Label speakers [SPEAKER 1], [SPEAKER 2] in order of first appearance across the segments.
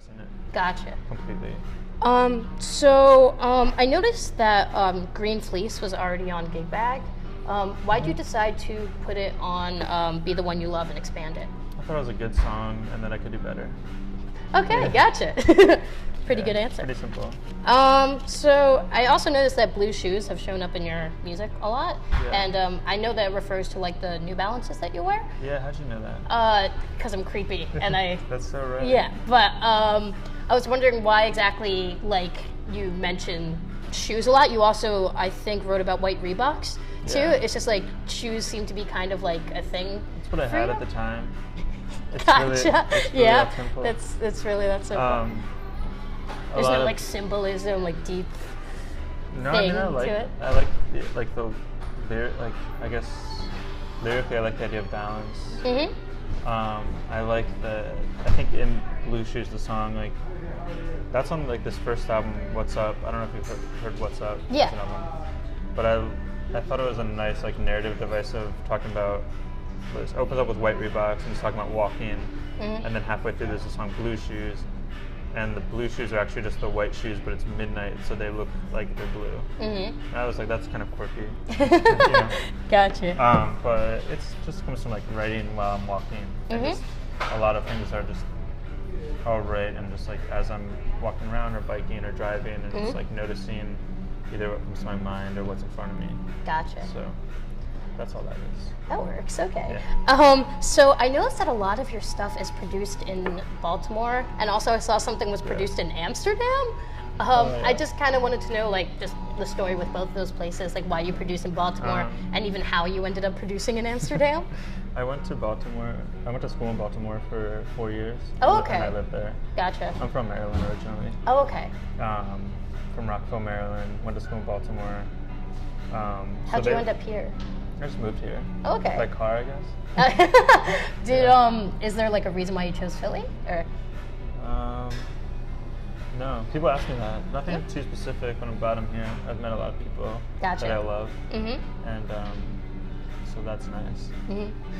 [SPEAKER 1] suppressing it.
[SPEAKER 2] Gotcha.
[SPEAKER 1] Completely.
[SPEAKER 2] I noticed that Green Fleece was already on Gig Bag. Why'd you decide to put it on Be the One You Love and expand it?
[SPEAKER 1] I thought it was a good song and that I could do better.
[SPEAKER 2] Okay, gotcha. Pretty good answer.
[SPEAKER 1] Pretty simple.
[SPEAKER 2] So I also noticed that blue shoes have shown up in your music a lot, and I know that refers to like the New Balances that you wear.
[SPEAKER 1] Yeah, how'd you know that?
[SPEAKER 2] Because I'm creepy, and I.
[SPEAKER 1] That's so right.
[SPEAKER 2] Yeah, but I was wondering why exactly like you mention shoes a lot. You also, I think, wrote about white Reeboks too.
[SPEAKER 1] Yeah.
[SPEAKER 2] It's just like shoes seem to be kind of like a thing.
[SPEAKER 1] That's what I had at the time. It's
[SPEAKER 2] Gotcha.
[SPEAKER 1] Really
[SPEAKER 2] Yeah,
[SPEAKER 1] that simple.
[SPEAKER 2] it's really that simple. There's no like symbolism, like deep thing to it.
[SPEAKER 1] I like the like I guess lyrically I like the idea of balance.
[SPEAKER 2] Mm-hmm.
[SPEAKER 1] I like I think in Blue Shoes the song like that's on like this first album What's Up. I don't know if you've heard What's Up.
[SPEAKER 2] Yeah.
[SPEAKER 1] It's an album. But I thought it was a nice like narrative device of talking about. It opens up with white Reeboks and it's talking about walking, and then halfway through there's the song Blue Shoes, and the blue shoes are actually just the white shoes, but it's midnight, so they look like they're blue. Mm-hmm. And I was like, that's kind of quirky. You know?
[SPEAKER 2] Gotcha.
[SPEAKER 1] But it's just comes from like writing while I'm walking. And just, a lot of things are just all right, and just like as I'm walking around or biking or driving, and just like noticing either what comes to my mind or what's in front of me.
[SPEAKER 2] Gotcha.
[SPEAKER 1] So that's all that is.
[SPEAKER 2] That works, okay.
[SPEAKER 1] Yeah.
[SPEAKER 2] So I noticed that a lot of your stuff is produced in Baltimore, and also I saw something was produced in Amsterdam. I just kind of wanted to know, like, just the story with both of those places, like why you produce in Baltimore, and even how you ended up producing in Amsterdam.
[SPEAKER 1] I went to Baltimore. I went to school in Baltimore for 4 years.
[SPEAKER 2] Oh, okay.
[SPEAKER 1] And I lived there.
[SPEAKER 2] Gotcha.
[SPEAKER 1] I'm from Maryland originally.
[SPEAKER 2] Oh, okay.
[SPEAKER 1] From Rockville, Maryland. Went to school in Baltimore.
[SPEAKER 2] How'd you end up here?
[SPEAKER 1] I just moved here.
[SPEAKER 2] Oh, okay.
[SPEAKER 1] By car, I guess.
[SPEAKER 2] Is there like a reason why you chose Philly, or?
[SPEAKER 1] No, people ask me that. Nothing too specific. When I'm glad I'm here. I've met a lot of people that I love, and so that's nice.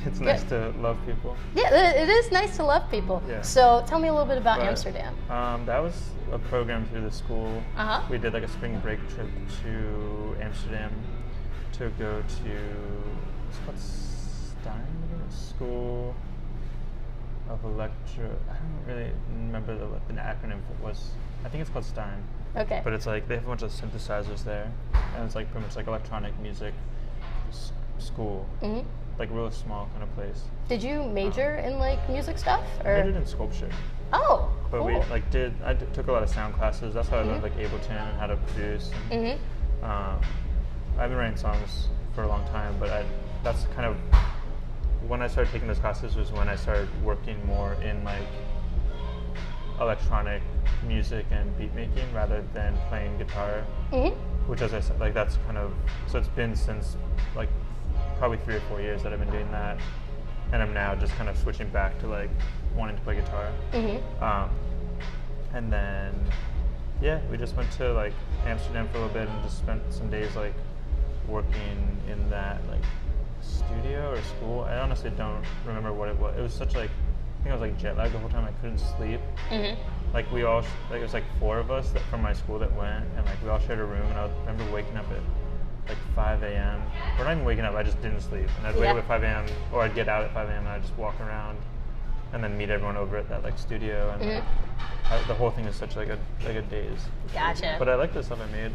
[SPEAKER 1] It's nice to love people.
[SPEAKER 2] Yeah, it is nice to love people.
[SPEAKER 1] Yeah.
[SPEAKER 2] So tell me a little bit about Amsterdam.
[SPEAKER 1] That was a program through the school. We did like a spring break trip to Amsterdam to go to what's called School of Electro. I don't really remember the acronym. It was. I think it's called Stein.
[SPEAKER 2] Okay.
[SPEAKER 1] But it's like they have a bunch of synthesizers there, and it's like pretty much like electronic music school. Like really small kind of place.
[SPEAKER 2] Did you major in like music stuff? Or?
[SPEAKER 1] I majored in sculpture.
[SPEAKER 2] Oh,
[SPEAKER 1] but
[SPEAKER 2] cool.
[SPEAKER 1] we like I took a lot of sound classes. That's how I learned like Ableton and how to produce. And, I've been writing songs for a long time, but that's kind of when I started taking those classes was when I started working more in like electronic music and beat making rather than playing guitar. Which, as I said, like that's kind of so it's been since like probably 3 or 4 years that I've been doing that, and I'm now just kind of switching back to like wanting to play guitar. And then we just went to like Amsterdam for a little bit and just spent some days like working in that like studio or school. I honestly don't remember what it was. It was such like I think I was like jet lag the whole time. I couldn't sleep. Like we all like it was like 4 of us from my school that went, and like we all shared a room. And I remember waking up at like 5 a.m. Or not even waking up. I just didn't sleep, and I'd wake up at 5 a.m. or I'd get out at 5 a.m. and I'd just walk around, and then meet everyone over at that like studio. And the whole thing is such like a daze.
[SPEAKER 2] Gotcha.
[SPEAKER 1] But I like the stuff I made.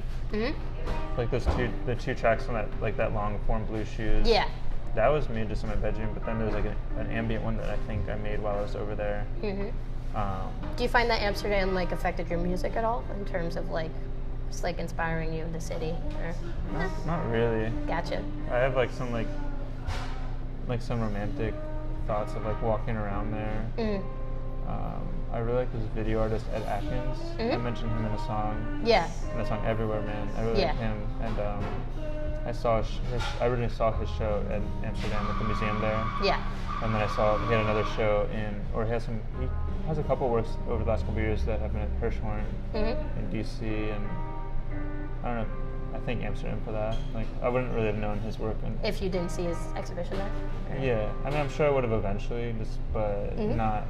[SPEAKER 1] Like the two tracks on that long form Blue Shoes.
[SPEAKER 2] Yeah.
[SPEAKER 1] That was made just in my bedroom, but then there was like an ambient one that I think I made while I was over there.
[SPEAKER 2] Do you find that Amsterdam like affected your music at all in terms of like just like inspiring you in the city? Or?
[SPEAKER 1] Not really.
[SPEAKER 2] Gotcha.
[SPEAKER 1] I have like some some romantic thoughts of like walking around there. I really like this video artist Ed Atkins. I mentioned him in a song.
[SPEAKER 2] Yeah.
[SPEAKER 1] In the song Everywhere Man. I really like him, and I originally saw his show in Amsterdam at the museum there. Yeah. And then I saw he had another show he has a couple works over the last couple of years that have been at Hirshhorn in DC, and I don't know. I thank Amsterdam for that. Like I wouldn't really have known his work
[SPEAKER 2] if you didn't see his exhibition there.
[SPEAKER 1] Yeah, I mean I'm sure I would have eventually, but not.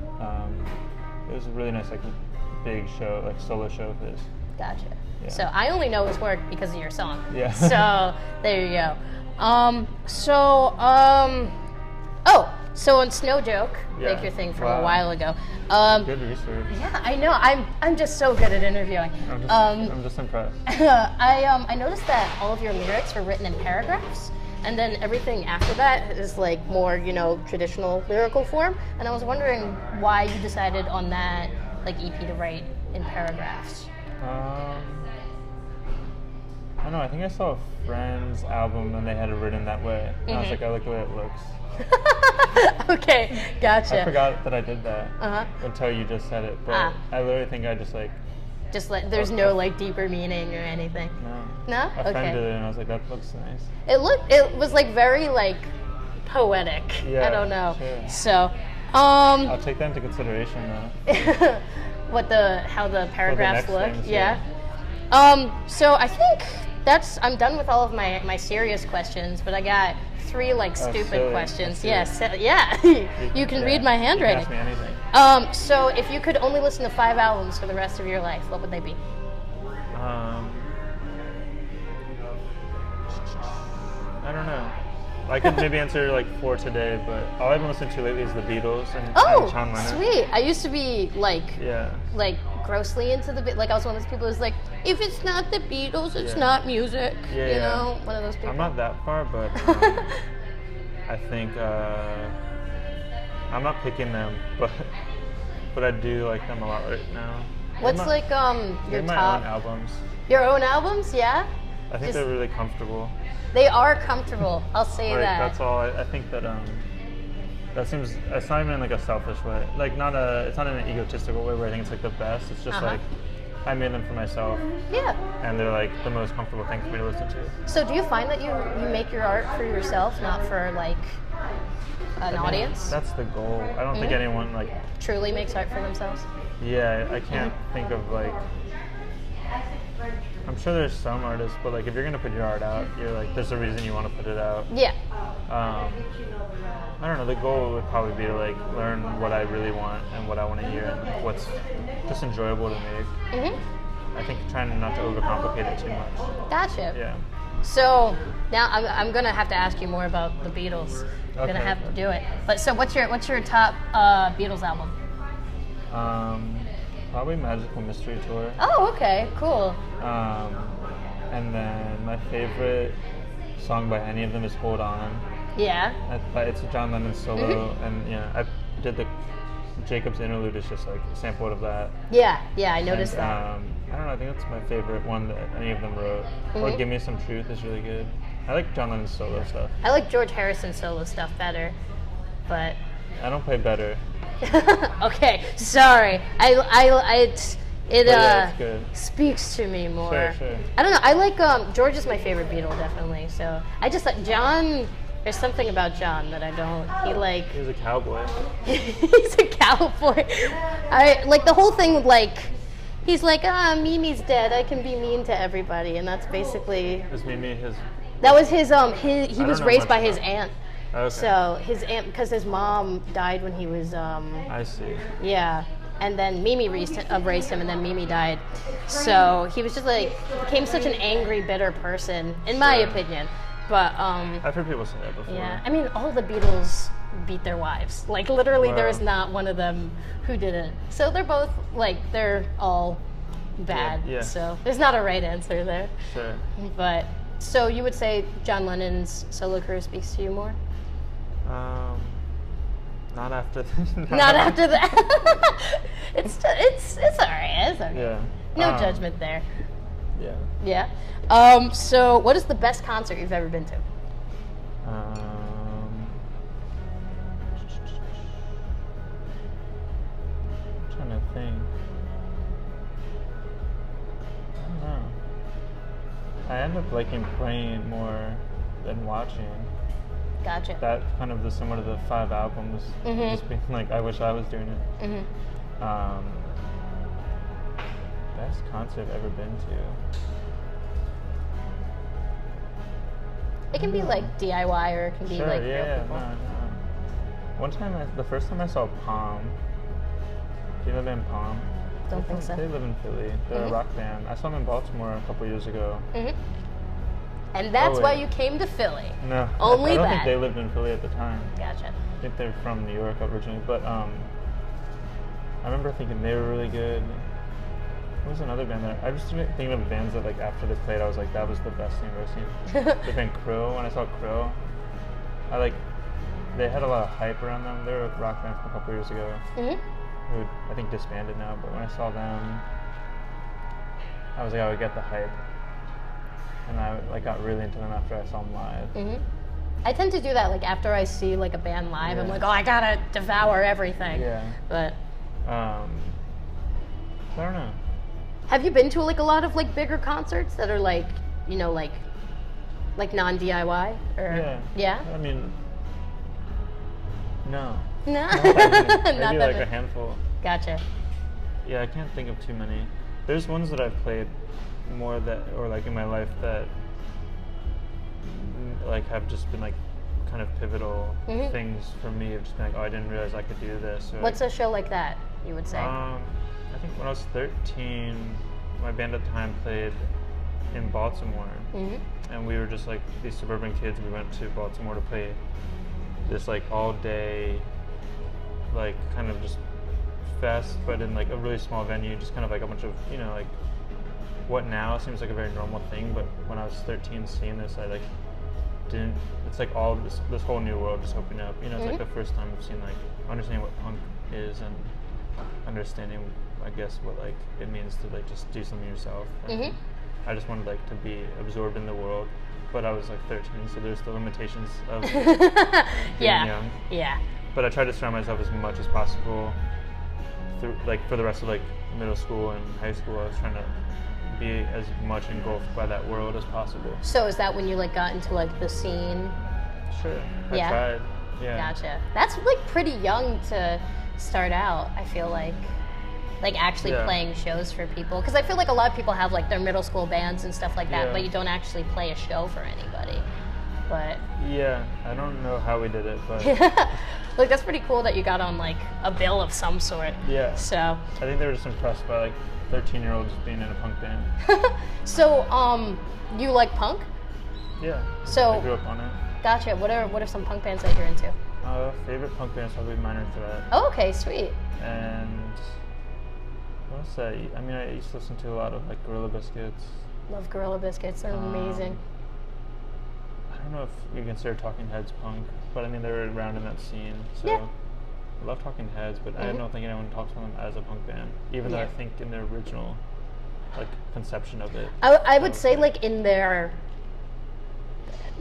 [SPEAKER 1] It was a really nice like big show, like solo show of his.
[SPEAKER 2] Gotcha.
[SPEAKER 1] Yeah.
[SPEAKER 2] So I only know his work because of your song.
[SPEAKER 1] Yeah.
[SPEAKER 2] So there you go. So on Snow Joke, like your thing from a while ago.
[SPEAKER 1] Good research.
[SPEAKER 2] Yeah, I know. I'm just so good at interviewing.
[SPEAKER 1] I'm just impressed.
[SPEAKER 2] I noticed that all of your lyrics were written in paragraphs, and then everything after that is like more, traditional lyrical form. And I was wondering why you decided on that like EP to write in paragraphs.
[SPEAKER 1] I don't know. I think I saw a friend's album and they had it written that way. And I was like, I like the way it looks.
[SPEAKER 2] Okay, gotcha.
[SPEAKER 1] I forgot that I did that until you just said it, but I literally think I just
[SPEAKER 2] there's no like deeper meaning or anything. No.
[SPEAKER 1] A friend did it, and I was like, that looks nice.
[SPEAKER 2] It was like very like poetic.
[SPEAKER 1] Yeah,
[SPEAKER 2] I don't know.
[SPEAKER 1] Sure.
[SPEAKER 2] So,
[SPEAKER 1] I'll take that into consideration though.
[SPEAKER 2] How the paragraphs look.
[SPEAKER 1] Things,
[SPEAKER 2] yeah. So I think I'm done with all of my serious questions, but I got 3 like stupid questions. Yes, you can read my handwriting.
[SPEAKER 1] You can ask me anything.
[SPEAKER 2] So if you could only listen to 5 albums for the rest of your life, what would they be?
[SPEAKER 1] I don't know. I could maybe answer like 4 today, but all I've been listening to lately is the Beatles and John Lennon.
[SPEAKER 2] Sweet. I used to be like grossly into the like I was one of those people who's like, if it's not the Beatles, it's not music. One of those people.
[SPEAKER 1] I'm not that far, but I think I'm not picking them, but I do like them a lot right now.
[SPEAKER 2] What's your
[SPEAKER 1] my
[SPEAKER 2] top?
[SPEAKER 1] Own albums.
[SPEAKER 2] Your own albums, yeah.
[SPEAKER 1] I think they're really comfortable.
[SPEAKER 2] They are comfortable. I'll say that.
[SPEAKER 1] That's all. I think that that seems. It's not even in like a selfish way. Like it's not in an egotistical way where I think it's like the best. It's just like I made them for myself.
[SPEAKER 2] Yeah.
[SPEAKER 1] And they're like the most comfortable thing for me to listen to.
[SPEAKER 2] So do you find that you make your art for yourself, not for like an audience?
[SPEAKER 1] That's the goal. I don't think anyone like
[SPEAKER 2] truly makes art for themselves.
[SPEAKER 1] Yeah, I can't think of like. I'm sure there's some artists, but like if you're gonna put your art out, you're like there's a reason you want to put it out.
[SPEAKER 2] Yeah.
[SPEAKER 1] I don't know. The goal would probably be to like learn what I really want and what I want to hear and like, what's just enjoyable to me. I think trying not to overcomplicate it too much.
[SPEAKER 2] Gotcha.
[SPEAKER 1] Yeah.
[SPEAKER 2] So now I'm gonna have to ask you more about the Beatles. I'm gonna have to do it. But so what's your top Beatles album?
[SPEAKER 1] Probably Magical Mystery Tour.
[SPEAKER 2] Oh, okay, cool.
[SPEAKER 1] And then my favorite song by any of them is Hold On.
[SPEAKER 2] Yeah.
[SPEAKER 1] It's a John Lennon solo, and I did the Jacob's Interlude is just like a sample of that.
[SPEAKER 2] Yeah, I noticed that.
[SPEAKER 1] I don't know, I think that's my favorite one that any of them wrote. Or Give Me Some Truth is really good. I like John Lennon's solo stuff.
[SPEAKER 2] I like George Harrison's solo stuff better, but...
[SPEAKER 1] I don't play better.
[SPEAKER 2] Okay, sorry. It
[SPEAKER 1] good.
[SPEAKER 2] speaks to me more.
[SPEAKER 1] Sure.
[SPEAKER 2] I don't know. I like George is my favorite Beatle, definitely. So I just like John. There's something about John that I don't.
[SPEAKER 1] He's a cowboy.
[SPEAKER 2] He's a cowboy. I like the whole thing with like. He's like, Mimi's dead. I can be mean to everybody, and that's basically.
[SPEAKER 1] Is Mimi his?
[SPEAKER 2] That was his. He was raised by his aunt.
[SPEAKER 1] Okay.
[SPEAKER 2] So his aunt, because his mom died when he was.
[SPEAKER 1] I see.
[SPEAKER 2] Yeah, and then Mimi raised him, and then Mimi died. So he was just like became such an angry, bitter person, in my opinion. But
[SPEAKER 1] I've heard people say that before.
[SPEAKER 2] Yeah, I mean, all the Beatles beat their wives. Like literally, there is not one of them who didn't. So they're both like they're all bad.
[SPEAKER 1] Yeah.
[SPEAKER 2] So there's not a right answer there.
[SPEAKER 1] Sure.
[SPEAKER 2] But so you would say John Lennon's solo career speaks to you more?
[SPEAKER 1] Not after that.
[SPEAKER 2] Not after that. it's alright. It's okay.
[SPEAKER 1] Yeah.
[SPEAKER 2] No judgment there.
[SPEAKER 1] Yeah.
[SPEAKER 2] Yeah. So what is the best concert you've ever been to?
[SPEAKER 1] I'm trying to think. I don't know. I end up liking playing more than watching.
[SPEAKER 2] Gotcha.
[SPEAKER 1] That kind of similar to the 5 albums. Just being like, I wish I was doing it. Best concert I've ever been to.
[SPEAKER 2] It can be like DIY, or it can be like real people.
[SPEAKER 1] No. One time, the first time I saw Palm. Do you know the band Palm?
[SPEAKER 2] Don't think so.
[SPEAKER 1] They live in Philly. They're a rock band. I saw them in Baltimore a couple years ago.
[SPEAKER 2] And that's why you came to Philly.
[SPEAKER 1] No,
[SPEAKER 2] only
[SPEAKER 1] I don't
[SPEAKER 2] that.
[SPEAKER 1] think they lived in Philly at the time.
[SPEAKER 2] Gotcha.
[SPEAKER 1] I think they're from New York originally, but I remember thinking they were really good. What was another band that I just thinking of bands that like after they played, I was like, that was the best thing I've ever seen. The band Crow. When I saw Crow, they had a lot of hype around them. They were a rock band from a couple years ago. Who I think disbanded now, but when I saw them, I was like, I would get the hype, and I like got really into them after I saw them live.
[SPEAKER 2] I tend to do that. Like after I see like a band live, I'm like, oh, I gotta devour everything.
[SPEAKER 1] Yeah.
[SPEAKER 2] But
[SPEAKER 1] I don't know.
[SPEAKER 2] Have you been to like a lot of like bigger concerts that are like, you know, like non-DIY or yeah?
[SPEAKER 1] I mean, no.
[SPEAKER 2] No.
[SPEAKER 1] Not that many. Maybe
[SPEAKER 2] Not that
[SPEAKER 1] like
[SPEAKER 2] many.
[SPEAKER 1] a handful.
[SPEAKER 2] Gotcha.
[SPEAKER 1] Yeah, I can't think of too many. There's ones that I've played more that, or like in my life that like have just been like kind of pivotal things for me. Of just being like, oh, I didn't realize I could do this. Or,
[SPEAKER 2] What's a show like that, you would say?
[SPEAKER 1] I think when I was 13, my band at the time played in Baltimore, and we were just like these suburban kids. We went to Baltimore to play this like all day, like kind of just fest, but in like a really small venue, just kind of like a bunch of, you know, like what now seems like a very normal thing, but when I was 13 seeing this, I like didn't, it's like all this whole new world just opening up, you know. It's like the first time I've seen like understanding what punk is and understanding, I guess, what like it means to like just do something yourself. And I just wanted like to be absorbed in the world, but I was like 13, so there's the limitations of being young.
[SPEAKER 2] Yeah.
[SPEAKER 1] But I tried to surround myself as much as possible through, like for the rest of like middle school and high school. I was trying to be as much engulfed by that world as possible.
[SPEAKER 2] So is that when you like got into like the scene?
[SPEAKER 1] Sure. I tried. Yeah.
[SPEAKER 2] Gotcha. That's like pretty young to start out, I feel like actually playing shows for people, because I feel like a lot of people have like their middle school bands and stuff like that, but you don't actually play a show for anybody. But
[SPEAKER 1] yeah, I don't know how we did it, but
[SPEAKER 2] like that's pretty cool that you got on like a bill of some sort.
[SPEAKER 1] Yeah.
[SPEAKER 2] So
[SPEAKER 1] I think they were just impressed by like 13-year-olds being in a punk band.
[SPEAKER 2] So you like punk?
[SPEAKER 1] Yeah.
[SPEAKER 2] So
[SPEAKER 1] I grew up on it.
[SPEAKER 2] Gotcha. What are some punk bands that you're into?
[SPEAKER 1] Favorite punk band's probably Minor Threat.
[SPEAKER 2] Oh, okay, sweet.
[SPEAKER 1] And what else? I mean, I used to listen to a lot of like Gorilla Biscuits.
[SPEAKER 2] Love Gorilla Biscuits. They're amazing.
[SPEAKER 1] I don't know if you consider Talking Heads punk, but I mean they were around in that scene. So I love Talking Heads, but I don't think anyone talks about them as a punk band, even though I think in their original like conception of it.
[SPEAKER 2] I would say like in their,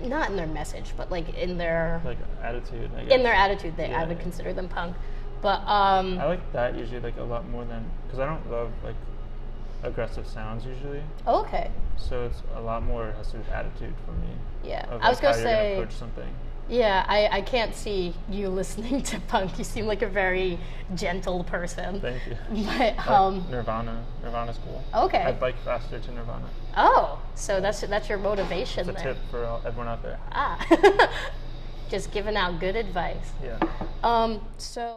[SPEAKER 2] not in their message, but like in their
[SPEAKER 1] like attitude. I guess.
[SPEAKER 2] In their attitude, I would consider them punk. But
[SPEAKER 1] I like that usually like a lot more than, because I don't love like aggressive sounds usually.
[SPEAKER 2] Oh, okay.
[SPEAKER 1] So it's a lot more has to do with attitude for me.
[SPEAKER 2] Yeah,
[SPEAKER 1] of,
[SPEAKER 2] I was gonna
[SPEAKER 1] how
[SPEAKER 2] say.
[SPEAKER 1] You're gonna approach something.
[SPEAKER 2] Yeah, I can't see you listening to punk. You seem like a very gentle person.
[SPEAKER 1] Thank you.
[SPEAKER 2] But
[SPEAKER 1] like Nirvana's cool.
[SPEAKER 2] Okay.
[SPEAKER 1] I bike faster to Nirvana.
[SPEAKER 2] Oh, so that's your motivation.
[SPEAKER 1] It's a tip for everyone out there.
[SPEAKER 2] Just giving out good advice.
[SPEAKER 1] Yeah.
[SPEAKER 2] So.